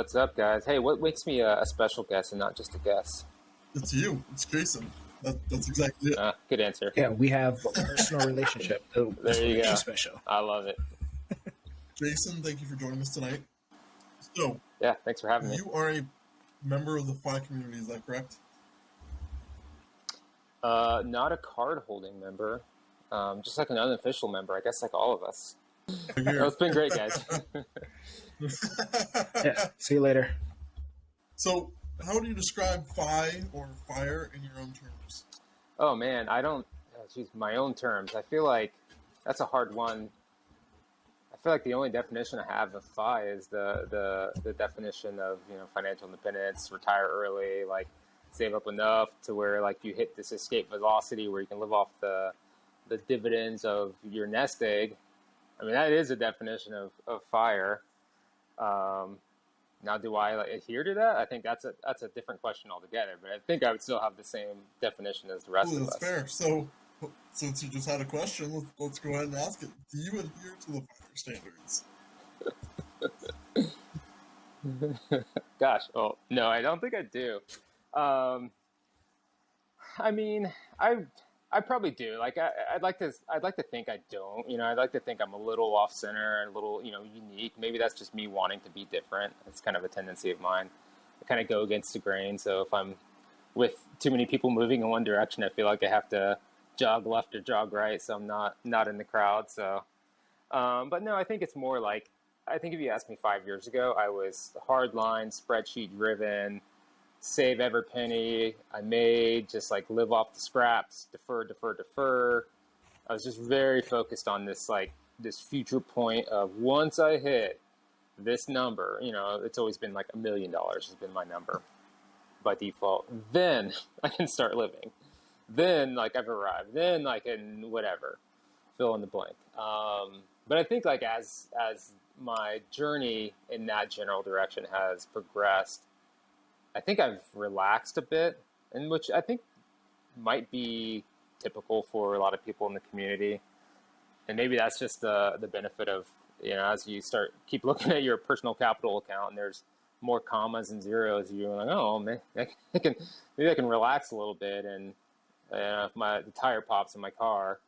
What's up, guys? Hey, what makes me a special guest and not just a guest? It's you. It's Jason. That's exactly it. Good answer. Yeah, we have a personal relationship. There you go. Special. I love it. Jason, thank you for joining us tonight. So, Yeah, thanks for having me. you are a member of the FI community, is that correct? Not a card-holding member, just like an unofficial member, I guess, like all of us. It's been great, guys. Yeah, see you later. So, how do you describe FI or FIRE in your own terms? Oh, man, I don't use my own terms. I feel like that's a hard one. I feel like the only definition I have of FI is the definition of, financial independence, retire early, like save up enough to where like you hit this escape velocity where you can live off the dividends of your nest egg. I mean, that is a definition of FIRE. Now, do I adhere to that? I think that's a different question altogether. But I think I would still have the same definition as the rest of us. That's fair. So, since you just had a question, let's go ahead and ask it. Do you adhere to the FIRE standards? Gosh, well, no, I don't think I do. I mean, I probably do. Like, I'd like to think I don't. I'd like to think I'm a little off center and a little, unique. Maybe that's just me wanting to be different. It's kind of a tendency of mine. I kind of go against the grain. So if I'm with too many people moving in one direction, I feel like I have to jog left or jog right. So I'm not in the crowd. So, but no, I think it's more like, I think if you asked me 5 years ago, I was hardline, spreadsheet driven, save every penny I made, just like live off the scraps, defer. I was just very focused on this future point of once I hit this number, it's always been like $1 million has been my number by default. Then I can start living. Then like I've arrived. Then I can whatever, fill in the blank. But I think like as my journey in that general direction has progressed, I think I've relaxed a bit, and which I think might be typical for a lot of people in the community. And maybe that's just the benefit of, as you keep looking at your personal capital account and there's more commas and zeros, you're like, oh man, maybe I can relax a little bit. And if the tire pops in my car,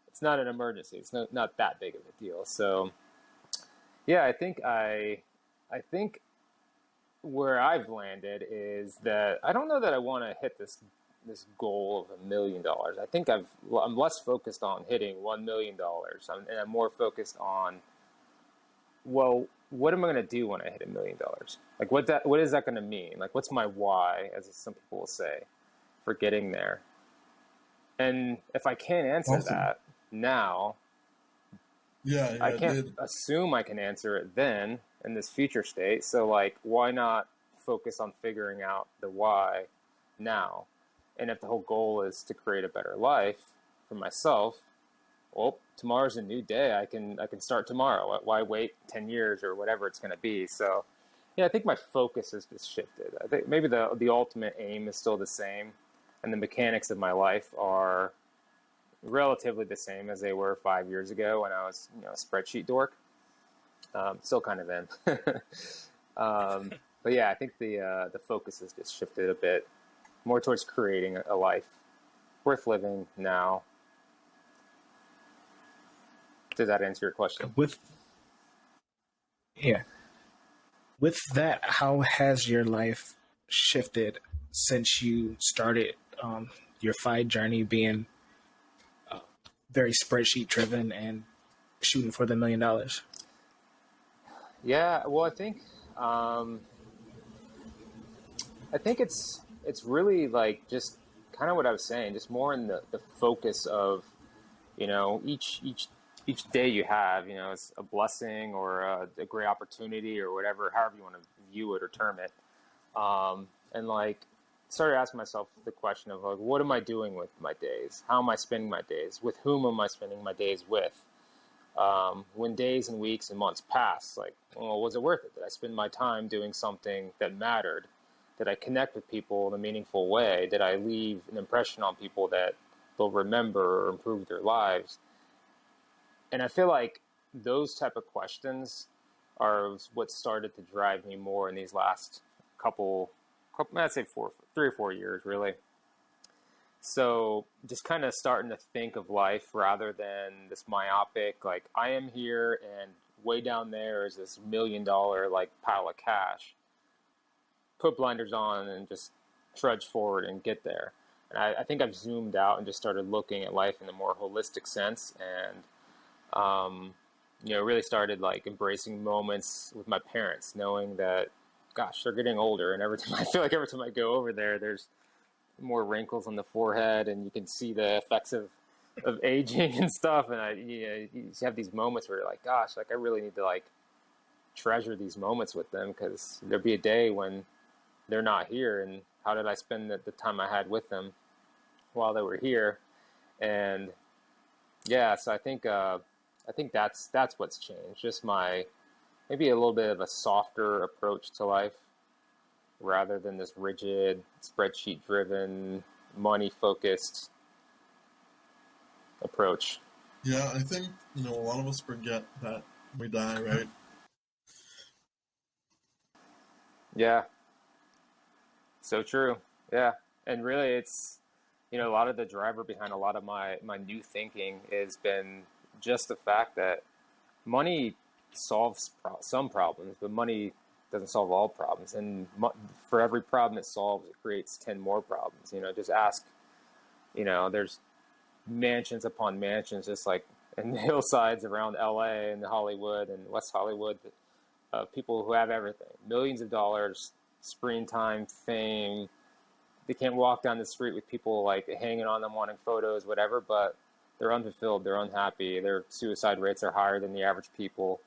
it's not an emergency. It's not that big of a deal. So yeah, I think where I've landed is that I don't know that I want to hit this goal of $1 million. I think I'm less focused on hitting $1 million, and I'm more focused on, well, what am I going to do when I hit $1 million? Like what is that going to mean? Like what's my why, as some people will say, for getting there? And if I can't answer that now, I can't assume I can answer it then in this future state. So like, why not focus on figuring out the why now? And if the whole goal is to create a better life for myself, well, tomorrow's a new day. I can start tomorrow. Why wait 10 years or whatever it's going to be? So yeah, I think my focus has just shifted. I think maybe the ultimate aim is still the same, and the mechanics of my life are relatively the same as they were 5 years ago when I was, a spreadsheet dork. Still kind of in. But yeah, I think the focus has just shifted a bit more towards creating a life worth living now. Does that answer your question? With that, how has your life shifted since you started your FI journey, being very spreadsheet driven and shooting for the $1 million? Yeah, well, I think it's really like just kind of what I was saying, just more in the focus of, each day you have, it's a blessing or a great opportunity or whatever, however you want to view it or term it. And like started asking myself the question of like, what am I doing with my days? How am I spending my days? With whom am I spending my days with? When days and weeks and months pass, like, well, was it worth it? Did I spend my time doing something that mattered? Did I connect with people in a meaningful way? Did I leave an impression on people that they'll remember or improve their lives? And I feel like those type of questions are what started to drive me more in these last couple I'd say 3 or 4 years, really. So just kind of starting to think of life rather than this myopic, like I am here and way down there is this $1 million like pile of cash. Put blinders on and just trudge forward and get there. And I think I've zoomed out and just started looking at life in a more holistic sense, and really started like embracing moments with my parents, knowing that, gosh, they're getting older, and I feel like every time I go over there, there's more wrinkles on the forehead, and you can see the effects of aging and stuff. And you have these moments where you're like, gosh, like I really need to like treasure these moments with them, because there'll be a day when they're not here, and how did I spend the time I had with them while they were here? And yeah, so I think that's what's changed. Just maybe a little bit of a softer approach to life, rather than this rigid, spreadsheet-driven, money-focused approach. Yeah, I think, a lot of us forget that we die, right? Yeah. So true. Yeah. And really it's, a lot of the driver behind a lot of my new thinking has been just the fact that money solves some problems, but money doesn't solve all problems. And for every problem it solves, it creates 10 more problems. Just ask, there's mansions upon mansions, just like in the hillsides around LA and Hollywood and West Hollywood, people who have everything, millions of dollars, screen time, fame. They can't walk down the street with people like hanging on them, wanting photos, whatever, but they're unfulfilled, they're unhappy, their suicide rates are higher than the average people.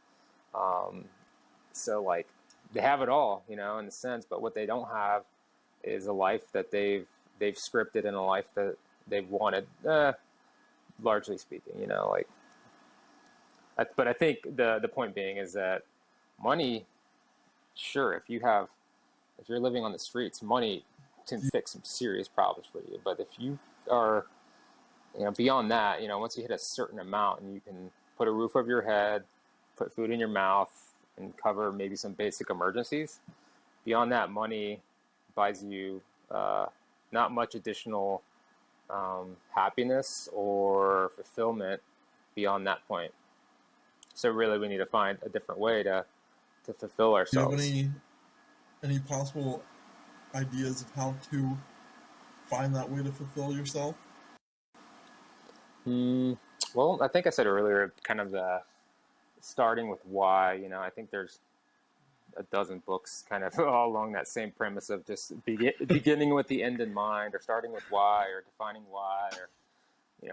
So like they have it all, in a sense, but what they don't have is a life that they've scripted, and a life that they've wanted, largely speaking, but I think the point being is that money, sure, if you're living on the streets, money can fix some serious problems for you. But if you are, beyond that, once you hit a certain amount and you can put a roof over your head, put food in your mouth, and cover maybe some basic emergencies, beyond that, money buys you not much additional happiness or fulfillment beyond that point. So really, we need to find a different way to fulfill ourselves. Do you have any possible ideas of how to find that way to fulfill yourself? Well, I think I said earlier, kind of starting with why. I think there's a dozen books kind of all along that same premise of just beginning with the end in mind, or starting with why, or defining why, or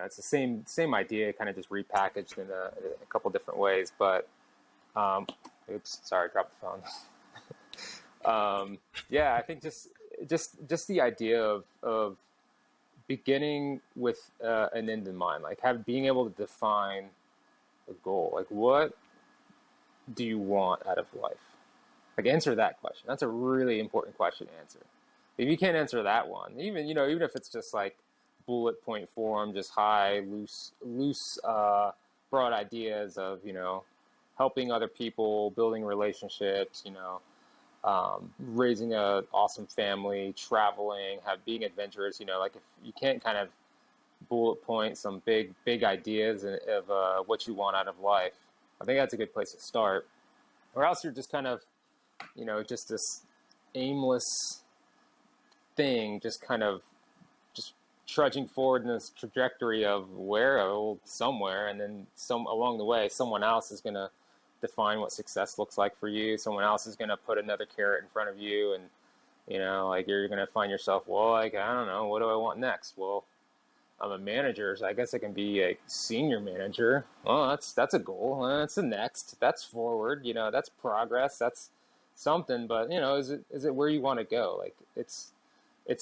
it's the same idea, kind of just repackaged in a couple different ways. But oops, sorry, dropped the phone. Yeah, I think just the idea of beginning with an end in mind, like being able to define a goal, like what do you want out of life? Like answer that question. That's a really important question to answer. If you can't answer that one, even if it's just like bullet point form, just loose broad ideas of helping other people, building relationships, raising a awesome family, traveling, being adventurous, like if you can't kind of bullet point some big ideas of what you want out of life, I think that's a good place to start. Or else you're just kind of, just this aimless thing, just kind of just trudging forward in this trajectory of somewhere, and then along the way, someone else is going to define what success looks like for you. Someone else is going to put another carrot in front of you, and like you're going to find yourself, well, like I don't know, what do I want next? Well, I'm a manager, so I guess I can be a senior manager. Well, that's a goal. That's the next. That's forward. That's progress. That's something. But is it where you want to go? Like it's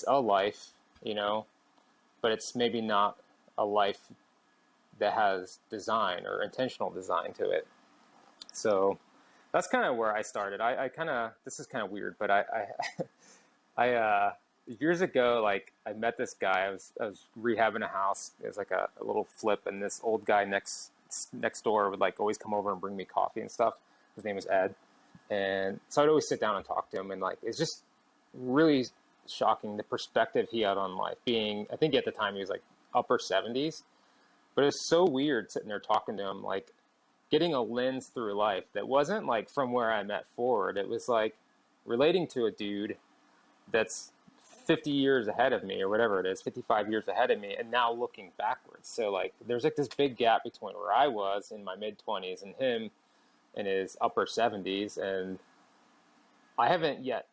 a life, but it's maybe not a life that has design or intentional design to it. So that's kind of where I started. I kind of, this is kind of weird, but I years ago, like I met this guy. I was rehabbing a house. It was like a little flip, and this old guy next door would like always come over and bring me coffee and stuff. His name was Ed, And so I'd always sit down and talk to him, and like, it's just really shocking the perspective he had on life. Being, I think at the time he was like upper 70s, but it was so weird sitting there talking to him, like getting a lens through life that wasn't like from where I met forward. It was like relating to a dude that's 50 years ahead of me, or whatever it is, 55 years ahead of me, and now looking backwards. So like there's like this big gap between where I was in my mid 20s and him in his upper 70s, and I haven't yet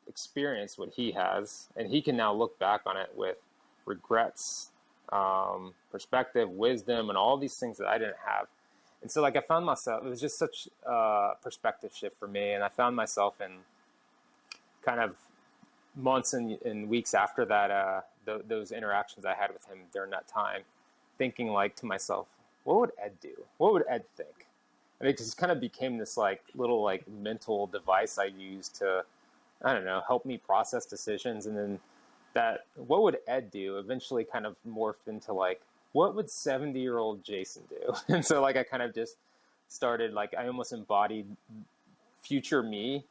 experienced what he has, and he can now look back on it with regrets, perspective, wisdom, and all these things that I didn't have. And so like I found myself, it was just such a perspective shift for me, and I found myself in kind of months and weeks after that, those interactions I had with him during that time, thinking like to myself, what would Ed do? What would Ed think? And it just kind of became this like little like mental device I used to, I don't know, help me process decisions. And then that, what would Ed do, eventually kind of morphed into like, what would 70-year-old Jason do? And so like I kind of just started, like I almost embodied future me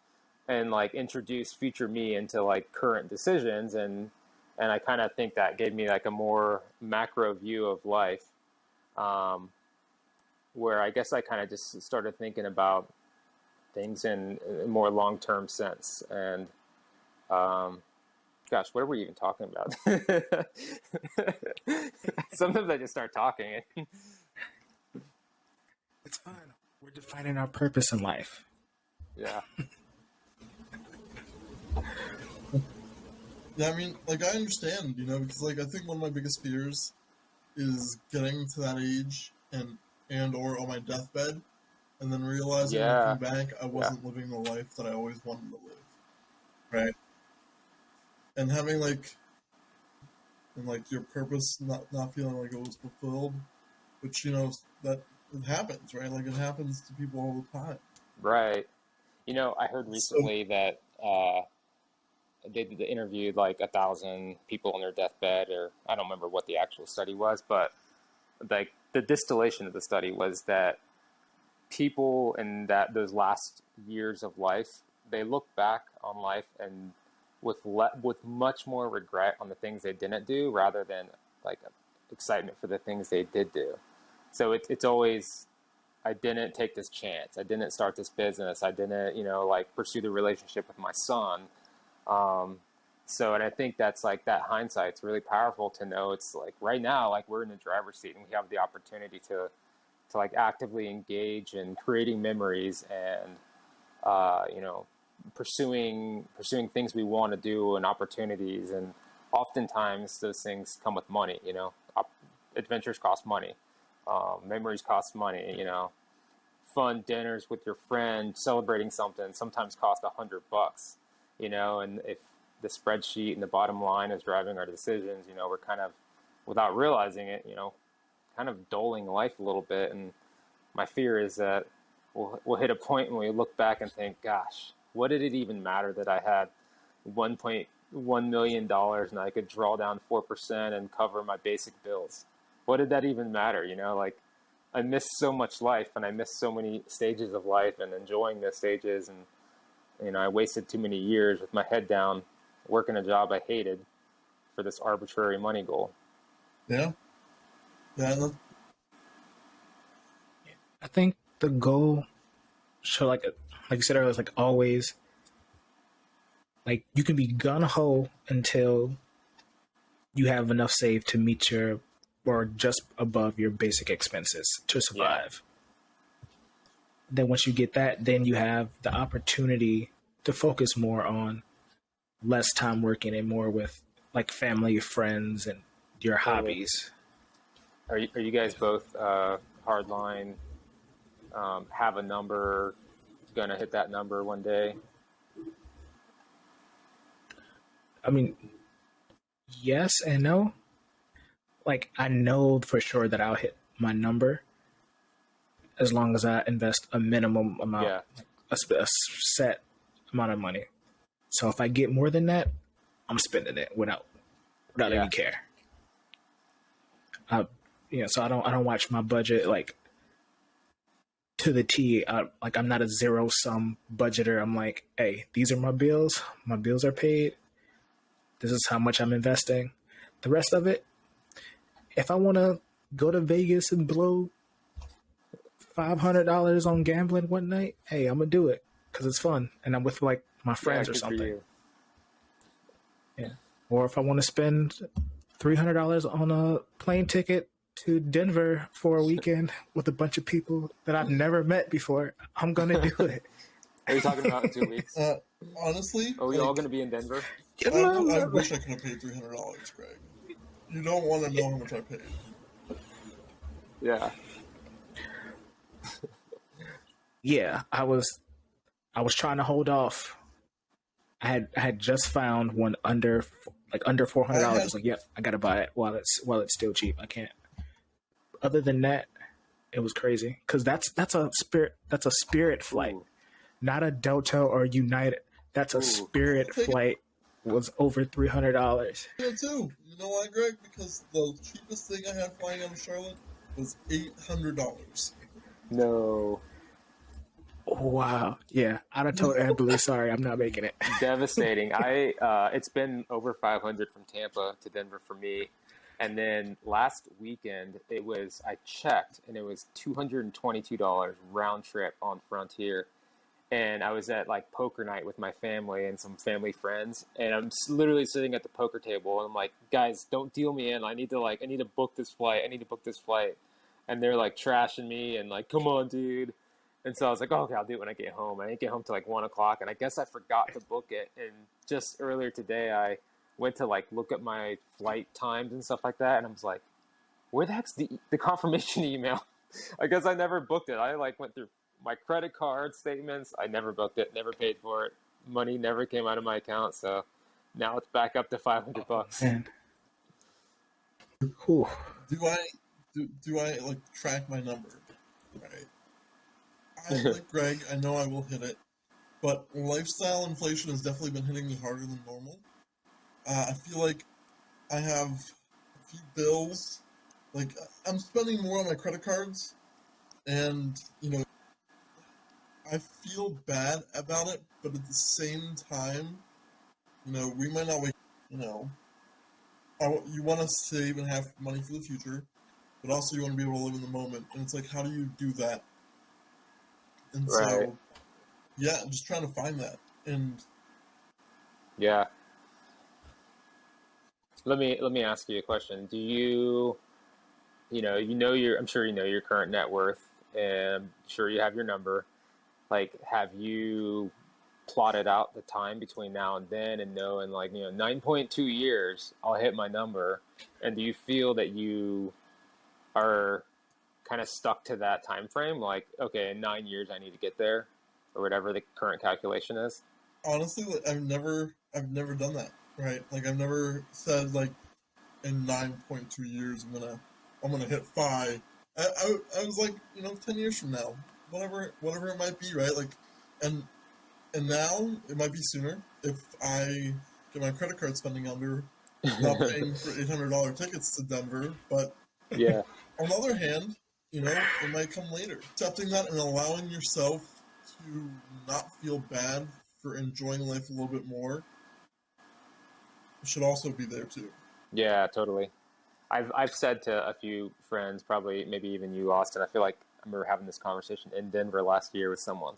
and like introduced future me into like current decisions. And I kind of think that gave me like a more macro view of life, where I guess I kind of just started thinking about things in a more long-term sense. And gosh, what are we even talking about? Sometimes I just start talking. It's fine. We're defining our purpose in life. Yeah. Yeah, I mean, like, I understand, you know, because, like, I think one of my biggest fears is getting to that age and or on my deathbed, and then realizing Yeah. looking back, I wasn't living the life that I always wanted to live, right? And having, like, your purpose not feeling like it was fulfilled, which, you know, that it happens, right? Like, it happens to people all the time. Right. You know, I heard So, recently that they interviewed like 1,000 people on their deathbed, or I don't remember what the actual study was, but like the distillation of the study was that people in that those last years of life, they look back on life and with much more regret on the things they didn't do rather than like excitement for the things they did do. So it's always, I didn't take this chance. I didn't start this business. I didn't, you know, like pursue the relationship with my son. So, and I think that's like that hindsight's really powerful to know. It's like right now, like we're in the driver's seat and we have the opportunity to like actively engage in creating memories and, you know, pursuing things we want to do and opportunities. And oftentimes those things come with money, you know, adventures cost money. Memories cost money, you know, fun dinners with your friend, celebrating something sometimes cost $100, you know, and if the spreadsheet and the bottom line is driving our decisions, you know, we're kind of, without realizing it, you know, kind of doling life a little bit. And my fear is that we'll hit a point when we look back and think, gosh, what did it even matter that I had $1.1 million and I could draw down 4% and cover my basic bills? What did that even matter? You know, like I missed so much life and I missed so many stages of life and enjoying the stages. And, you know, I wasted too many years with my head down, working a job I hated for this arbitrary money goal. yeah. Yeah, I think the goal should, like you said earlier, is like always, like you can be gun ho until you have enough saved to meet your or just above your basic expenses to survive. Yeah. Then once you get that, then you have the opportunity to focus more on less time working and more with like family, friends, and your hobbies. Are you guys both hardline? Have a number, gonna hit that number one day? I mean, yes and no. Like, I know for sure that I'll hit my number as long as I invest a minimum amount, a set amount of money. So if I get more than that, I'm spending it without any care. You know, so I don't watch my budget. Like, to the T. Like I'm not a zero sum budgeter. I'm like, hey, these are my bills. My bills are paid. This is how much I'm investing. The rest of it, if I want to go to Vegas and blow $500 on gambling one night, hey, I'm gonna do it because it's fun and I'm with like my friends or good for something. you. Yeah. Or if I want to spend $300 on a plane ticket to Denver for a weekend with a bunch of people that I've never met before, I'm gonna do it. Are you talking about in 2 weeks? Honestly, Are we all going to be in Denver? I wish I could have paid $300, Greg. You don't want to know how much I paid. Yeah. Yeah, I was trying to hold off. I had just found one under $400. Like, yep, I gotta buy it while it's still cheap. I can't. Other than that, it was crazy because that's a Spirit flight, not a Delta or United. That's a Spirit flight. Was over $300. Yeah, too. You know why, Greg? Because the cheapest thing I had flying out of Charlotte was $800. No. Wow. Yeah, I'd have told Emily, sorry, I'm not making it. Devastating. It's been over 500 from Tampa to Denver for me. And then last weekend I checked and it was $222 round trip on Frontier. And I was at like poker night with my family and some family friends. And I'm literally sitting at the poker table and I'm like, guys, don't deal me in. I need to book this flight. And they're like trashing me and like, come on, dude. And so I was like, oh, okay, I'll do it when I get home. I didn't get home till like 1 o'clock. And I guess I forgot to book it. And just earlier today, I went to like look at my flight times and stuff like that. And I was like, where the heck's the confirmation email? I guess I never booked it. I like went through my credit card statements. I never booked it, never paid for it. Money never came out of my account. So now it's back up to $500. Man. Whew. Do I like track my number? Right. Like Greg, I know I will hit it, but lifestyle inflation has definitely been hitting me harder than normal. I feel like I have a few bills. Like I'm spending more on my credit cards, and I feel bad about it, but at the same time, we might not wait. You want to save and have money for the future, but also you want to be able to live in the moment. And it's like, how do you do that? And right. So, yeah, I'm just trying to find that. And yeah. Let me ask you a question. Do I'm sure you know your current net worth, and I'm sure you have your number. Like, have you plotted out the time between now and then and knowing 9.2 years I'll hit my number? And do you feel that you are kind of stuck to that time frame? Like, okay, in 9 years I need to get there, or whatever the current calculation is? Honestly, I've never done that, right? Like I've never said like in 9.2 years I'm gonna hit 5. I was like, 10 years from now, whatever it might be, right? Like, and now it might be sooner if I get my credit card spending under, not paying for $800 tickets to Denver. But yeah, on the other hand, it might come later. Accepting that and allowing yourself to not feel bad for enjoying life a little bit more should also be there too. Yeah, totally. I've said to a few friends, probably maybe even you, Austin. I feel like I remember having this conversation in Denver last year with someone,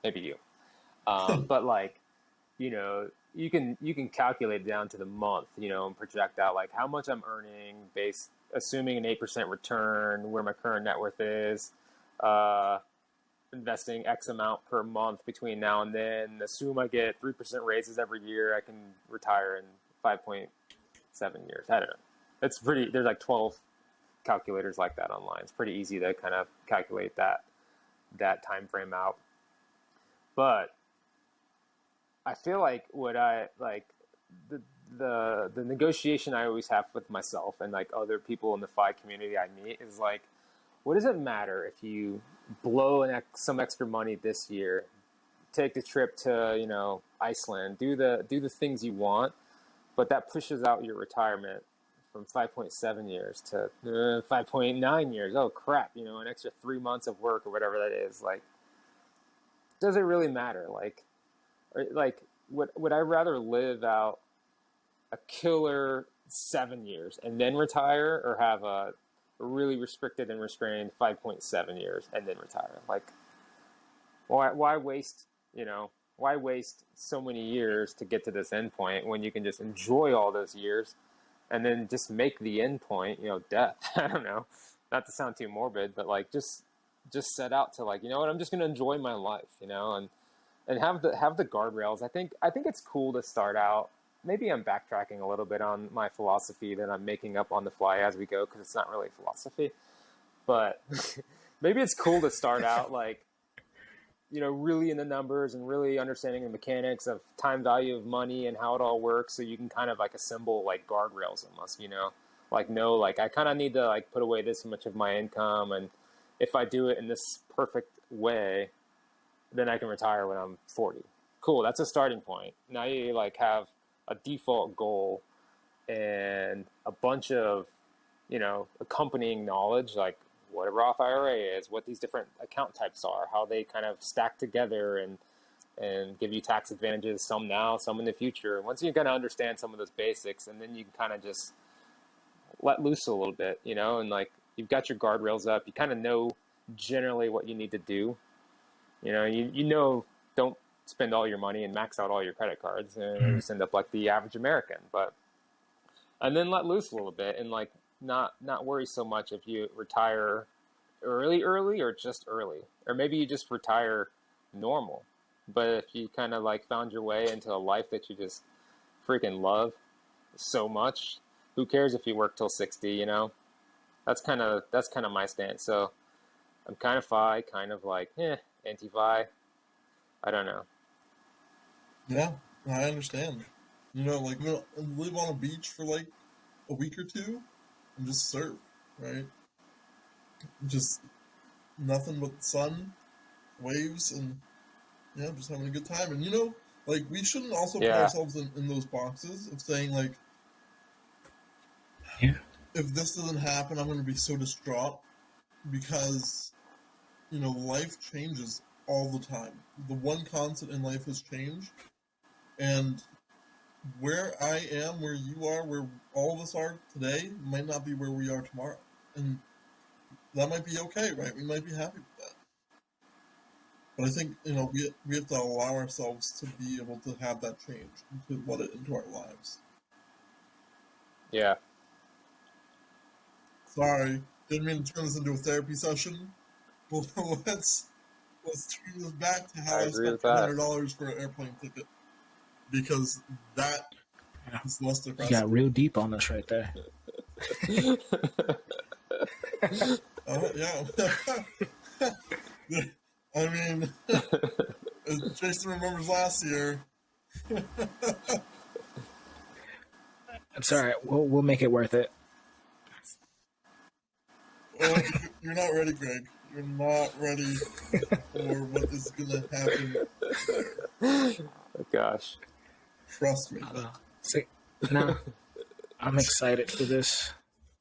maybe you. But like, you can calculate it down to the month, and project out like how much I'm earning assuming an 8% return, where my current net worth is, investing X amount per month between now and then. Assume I get 3% raises every year. I can retire in 5.7 years. I don't know. It's pretty. There's like 12 calculators like that online. It's pretty easy to kind of calculate that time frame out. But I feel like the negotiation I always have with myself and like other people in the FI community I meet is like, what does it matter if you blow some extra money this year, take the trip to Iceland, do the things you want, but that pushes out your retirement from 5.7 years to 5.9 years. Oh crap, you know, an extra 3 months of work or whatever that is. Like, does it really matter? Like, would I rather live out a killer 7 years and then retire, or have a really restricted and restrained 5.7 years and then retire? Like, why waste, you know, why waste so many years to get to this end point when you can just enjoy all those years and then just make the end point, you know, death? I don't know, not to sound too morbid, but like, just set out to, like, you know what, I'm just going to enjoy my life, you know, and have the guardrails. I think it's cool to start out. Maybe I'm backtracking a little bit on my philosophy that I'm making up on the fly as we go, because it's not really philosophy. But maybe it's cool to start out, like, you know, really in the numbers and really understanding the mechanics of time value of money and how it all works, so you can kind of like assemble like guardrails almost, you know, like, no, like, I kind of need to like put away this much of my income, and if I do it in this perfect way, then I can retire when I'm 40. Cool, that's a starting point. Now you like have a default goal and a bunch of, you know, accompanying knowledge, like what a Roth IRA is, what these different account types are, how they kind of stack together and give you tax advantages, some now, some in the future. Once you kind of understand some of those basics, and then you can kind of just let loose a little bit, you know, and like, you've got your guardrails up, you kind of know generally what you need to do. You know, you know, don't spend all your money and max out all your credit cards, and you just end up like the average American. But, and then let loose a little bit, and like, not worry so much if you retire early or just early, or maybe you just retire normal. But if you kind of like found your way into a life that you just freaking love so much, who cares if you work till 60, you know? That's kind of my stance. So I'm kind of fi, kind of like, anti-fi. I don't know. Yeah, I understand. You know, like, you know, live on a beach for like a week or two and just surf, right? Just nothing but sun, waves, and yeah, just having a good time. And you know, like, we shouldn't also put Yeah. ourselves in those boxes of saying like, Yeah. if this doesn't happen, I'm going to be so distraught, because, you know, life changes all the time. The one constant in life is change, and where I am, where you are, where all of us are today might not be where we are tomorrow. And that might be okay, right? We might be happy with that. But I think, you know, we have to allow ourselves to be able to have that change and to let it into our lives. Yeah. Sorry, didn't mean to turn this into a therapy session. Well, let's turn this back to how I I agree spent with that. $200 for an airplane ticket, because that Yeah. is less You depressing. got real deep on us right there. Yeah. I mean, as Jason remembers last year. It's all right. We'll make it worth it. Oh, you're not ready, Greg. You're not ready for what is going to happen there. Oh, gosh. Trust me. See, no, I'm excited for this.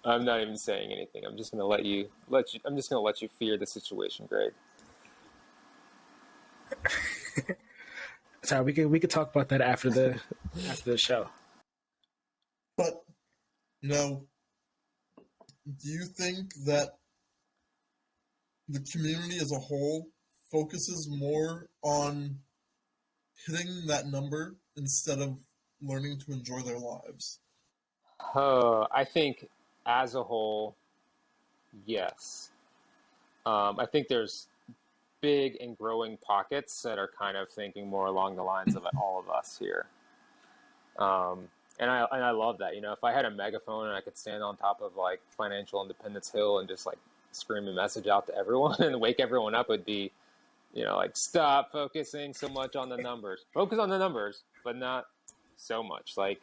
I'm not even saying anything. I'm just gonna I'm just gonna let you fear the situation, Greg. Sorry, we could talk about that after the show. But, you know, do you think that the community as a whole focuses more on hitting that number instead of learning to enjoy their lives? I think as a whole, yes. I think there's big and growing pockets that are kind of thinking more along the lines of all of us here. And I love that. You know, if I had a megaphone and I could stand on top of like Financial Independence Hill and just like scream a message out to everyone and wake everyone up, would be, you know, like, stop focusing so much on the numbers. Focus on the numbers, but not so much. Like,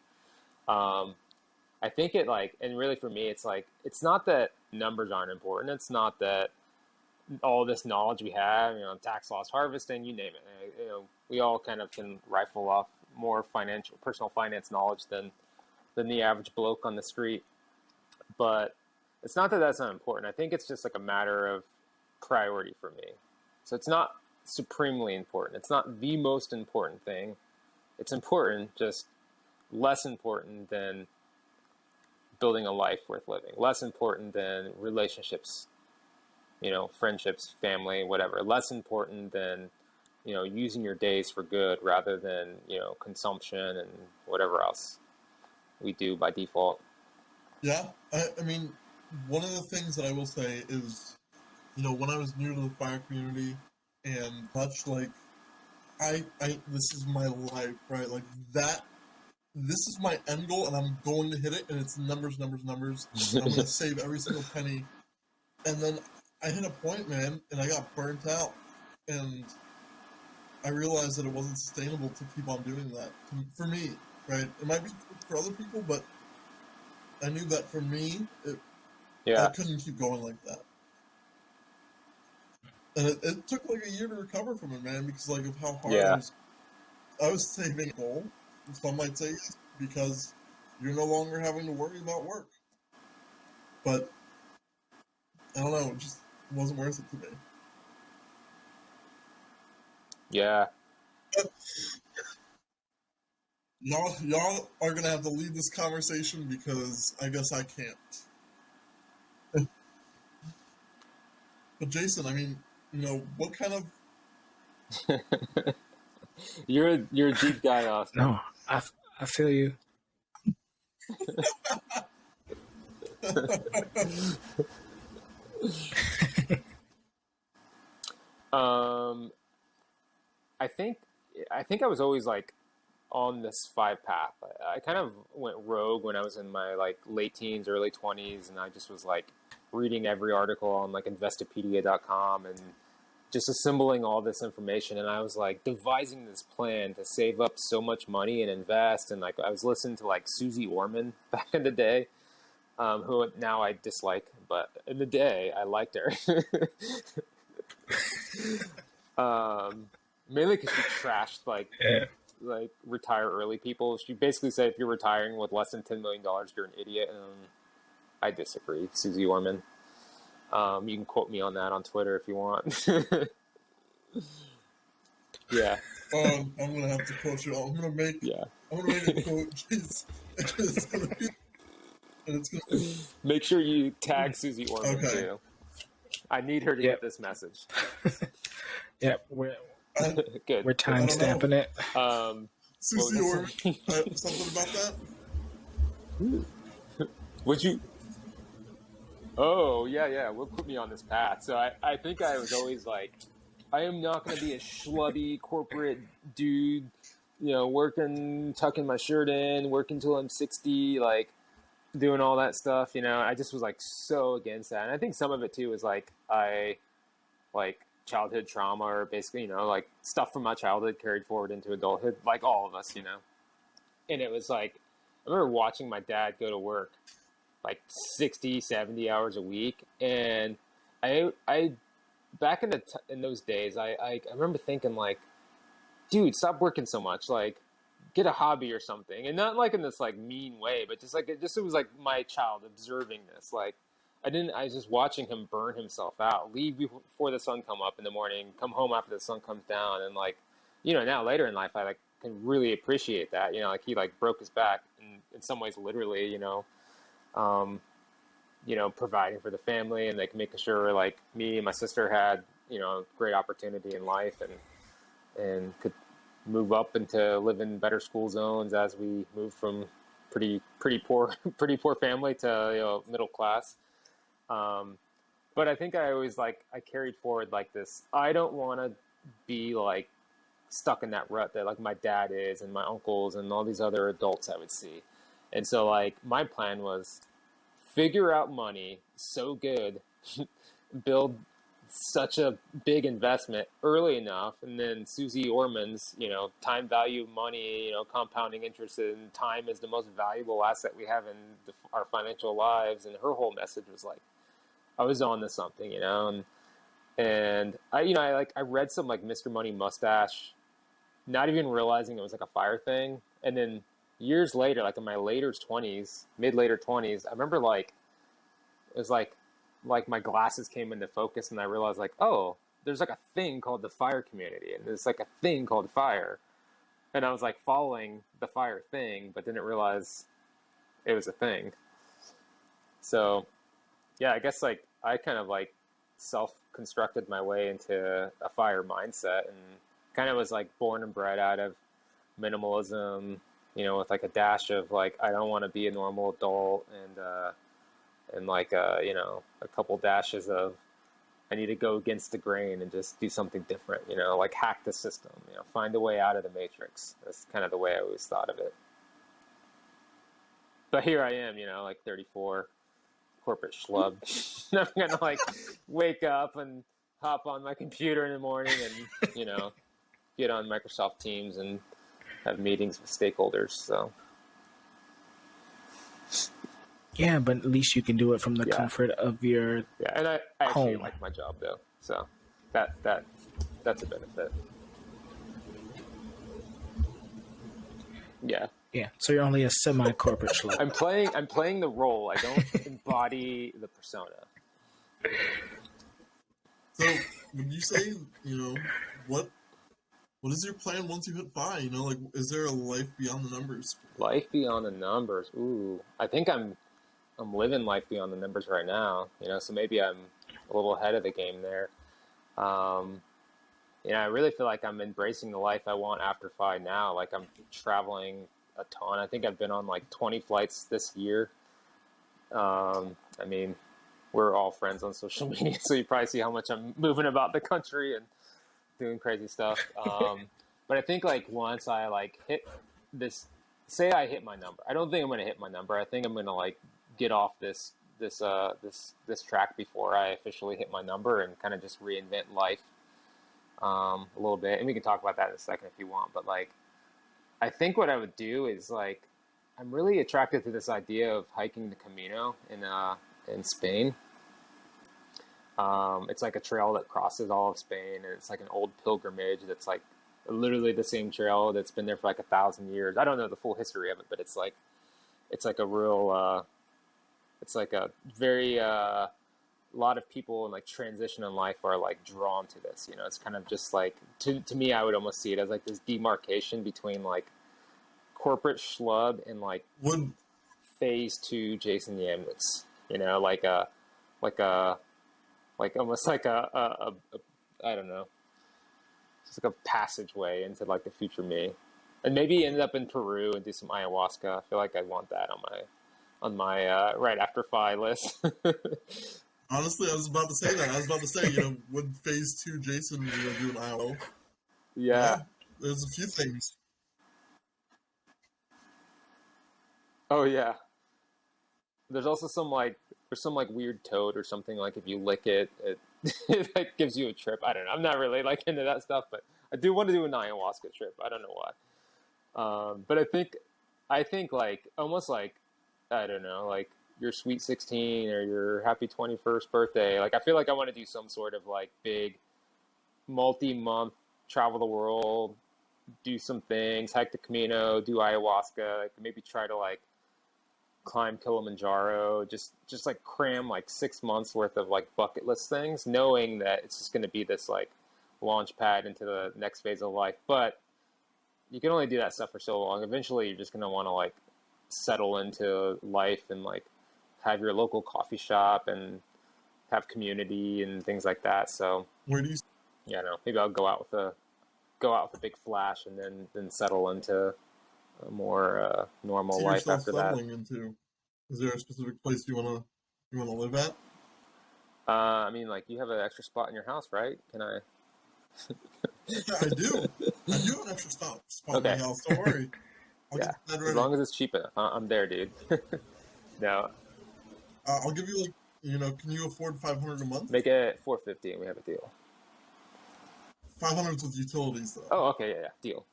I think it like, and really for me, it's like, it's not that numbers aren't important. It's not that all this knowledge we have, you know, tax loss harvesting, you name it. You know, we all kind of can rifle off more personal finance knowledge than the average bloke on the street. But it's not that that's not important. I think it's just like a matter of priority for me. So it's not supremely important. It's not the most important thing. It's important, just less important than building a life worth living, less important than relationships, friendships, family, whatever, less important than, using your days for good rather than, consumption and whatever else we do by default. Yeah. I mean, one of the things that I will say is, when I was new to the fire community and much like, this is my life, right? Like that, this is my end goal and I'm going to hit it, and it's numbers, numbers, numbers. I'm going to save every single penny. And then I hit a point, man, and I got burnt out, and I realized that it wasn't sustainable to keep on doing that for me, right? It might be for other people, but I knew that for me, I couldn't keep going like that. And it took like a year to recover from it, man, because like of how hard I was saving a goal, some might say, because you're no longer having to worry about work. But I don't know, it just wasn't worth it to me. Yeah. Y'all are gonna have to lead this conversation because I guess I can't. But Jason, I mean, what kind of You're a deep guy, Austin. No, I feel you. I think I was always like on this 5 path. I kind of went rogue when I was in my like late teens, early 20s, and I just was like reading every article on like Investopedia.com and just assembling all this information. And I was like devising this plan to save up so much money and invest. And like I was listening to like Susie Orman back in the day, who now I dislike, but in the day I liked her. Mainly because she trashed like retire early people. She basically said if you're retiring with less than $10 million, you're an idiot. And I disagree, Susie Orman. You can quote me on that on Twitter if you want. Yeah. I'm gonna have to quote you. I'm gonna make a quote. It's gonna make sure you tag Susie Orman too. I need her to get this message. Yeah, we're good. We're time stamping it. Susie Orman, something about that? Would you? Oh, yeah. What put me on this path? So I think I was always like, I am not going to be a schlubby corporate dude, working, tucking my shirt in, working till I'm 60, like doing all that stuff. I just was like so against that. And I think some of it too was like, childhood trauma, or basically, like stuff from my childhood carried forward into adulthood, like all of us, And it was like, I remember watching my dad go to work like 60, 70 hours a week. And I back in those days, I remember thinking like, dude, stop working so much. Like, get a hobby or something. And not like in this like mean way, but just like, it was like my child observing this. Like, I was just watching him burn himself out, leave before the sun come up in the morning, come home after the sun comes down. And like, now later in life, I like can really appreciate that, like he like broke his back in some ways, literally, providing for the family and like making sure like me and my sister had, great opportunity in life and could move up into live in better school zones as we moved from pretty poor family to, middle class. But I think I always I carried forward like this. I don't want to be like stuck in that rut that like my dad is and my uncles and all these other adults I would see. And so like my plan was figure out money so good, build such a big investment early enough. And then Susie Orman's, time value money, compounding interest in time is the most valuable asset we have in our financial lives. And her whole message was like, I was on to something, and I read some like Mr. Money Mustache, not even realizing it was like a fire thing. And then years later, like in my mid later 20s, I remember like it was like my glasses came into focus, and I realized like, oh, there's like a thing called the fire community, and there's like a thing called fire, and I was like following the fire thing, but didn't realize it was a thing. So yeah, I guess like I kind of like self-constructed my way into a fire mindset, and kind of was like born and bred out of minimalism, you know, with like a dash of like I don't want to be a normal adult, and like you know, a couple dashes of I need to go against the grain and just do something different, you know, like hack the system, you know, find a way out of the matrix. That's kind of the way I always thought of it. But here I am, you know, like 34, corporate schlub. I'm gonna like wake up and hop on my computer in the morning and, you know, get on Microsoft Teams and have meetings with stakeholders. So Yeah, but at least you can do it from the Yeah. comfort of your yeah, and I actually home. like my job though, so that's a benefit. Yeah, Yeah. So you're only a semi-corporate schlub. I'm playing the role. I don't embody the persona. So, would you say, you know, what is your plan once you hit FI? You know, like, is there a life beyond the numbers? Life beyond the numbers. Ooh, I think I'm living life beyond the numbers right now. You know, so maybe I'm a little ahead of the game there. You know, I really feel like I'm embracing the life I want after FI now. Like I'm traveling a ton. I think I've been on like 20 flights this year. I mean, we're all friends on social media, so you probably see how much I'm moving about the country and doing crazy stuff. But I think like once I like hit this, say I hit my number. I don't think I'm going to hit my number. I think I'm going to like get off this track before I officially hit my number and kind of just reinvent life a little bit. And we can talk about that in a second if you want. But like, I think what I would do is like, I'm really attracted to this idea of hiking the Camino in Spain. It's like a trail that crosses all of Spain, and it's like an old pilgrimage that's like literally the same trail that's been there for like 1,000 years. I don't know the full history of it, but it's like a real, it's like a very, lot of people in like transition in life are like drawn to this, you know. It's kind of just like, to me, I would almost see it as like this demarcation between like corporate schlub and like phase 2 Jason Yamnitz, you know, like almost like a I don't know, just like a passageway into like the future me, and maybe end up in Peru and do some ayahuasca. I feel like I want that on my right after FI list. Honestly, I was about to say that. I was about to say, you know, would phase 2 Jason, you know, do an IO? Yeah. There's a few things. Oh yeah. There's also some like weird toad or something, like if you lick it, it like gives you a trip. I don't know. I'm not really like into that stuff, but I do want to do an ayahuasca trip. I don't know why. But I think like almost like, I don't know, like your sweet 16 or your happy 21st birthday. Like I feel like I want to do some sort of like big multi-month travel the world, do some things, hike the Camino, do ayahuasca, like maybe try to like climb Kilimanjaro, just like cram like 6 months worth of like bucket list things, knowing that it's just going to be this like launch pad into the next phase of life. But you can only do that stuff for so long. Eventually you're just going to want to like settle into life and like have your local coffee shop and have community and things like that. So where do you? Yeah, no, maybe I'll go out with a big flash and then settle into a more normal life after that. Into? Is there a specific place you wanna live at? I mean, like you have an extra spot in your house, right? Can I? Yeah, I do. I do have an extra spot in my house. Don't worry. Yeah, as long as it's cheap enough, I'm there, dude. No. I'll give you like, you know, can you afford $500 a month? Make it $450 and we have a deal. 500 with utilities though. Oh, okay, yeah, deal.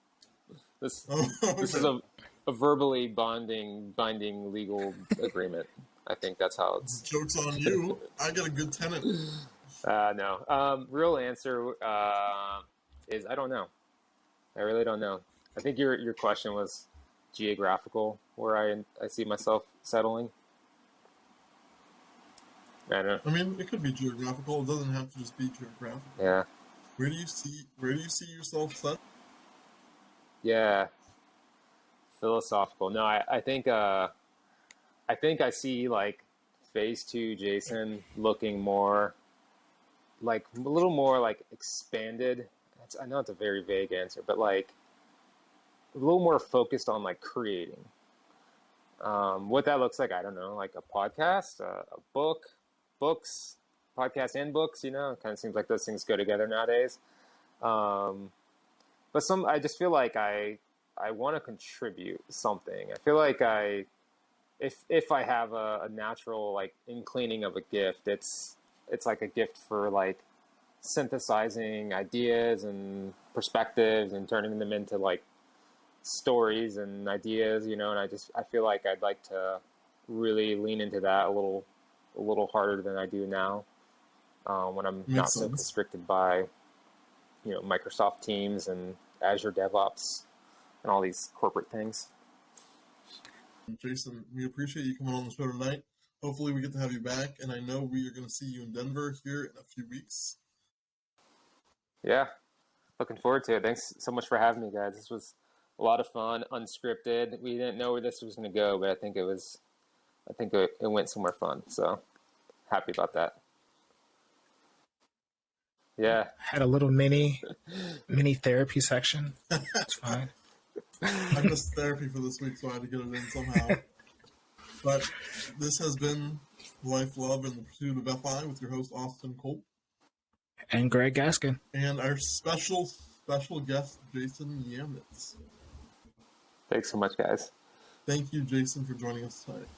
This is a verbally binding legal agreement. I think that's how it's. Joke's on you. I got a good tenant. No. Real answer is I don't know. I really don't know. I think your question was geographical, where I see myself settling. I don't know. I mean, it could be geographical. It doesn't have to just be geographical. Yeah. Where do you see yourself set? Yeah. Philosophical. No, I think I see like phase 2 Jason looking more like a little more like expanded. I know it's a very vague answer, but like a little more focused on like creating. What that looks like, I don't know, like a podcast, a book, books, podcast and books, you know, it kind of seems like those things go together nowadays. But I just feel like I want to contribute something. I feel like if I have a natural like inclining of a gift, it's like a gift for like synthesizing ideas and perspectives and turning them into like stories and ideas, you know, and I feel like I'd like to really lean into that a little harder than I do now, when I'm not so constricted by, you know, Microsoft Teams and Azure DevOps and all these corporate things. Jason, we appreciate you coming on the show tonight. Hopefully we get to have you back, and I know we are going to see you in Denver here in a few weeks. Yeah, looking forward to it. Thanks so much for having me, guys. This was a lot of fun, unscripted. We didn't know where this was going to go, but I think it went somewhere fun. So happy about that. Yeah. Had a little mini therapy section. It's fine. I missed therapy for this week, so I had to get it in somehow. But this has been Life, Love, and the Pursuit of FI with your host, Austin Colt. And Greg Gaskin. And our special guest, Jason Yamnitz. Thanks so much, guys. Thank you, Jason, for joining us tonight.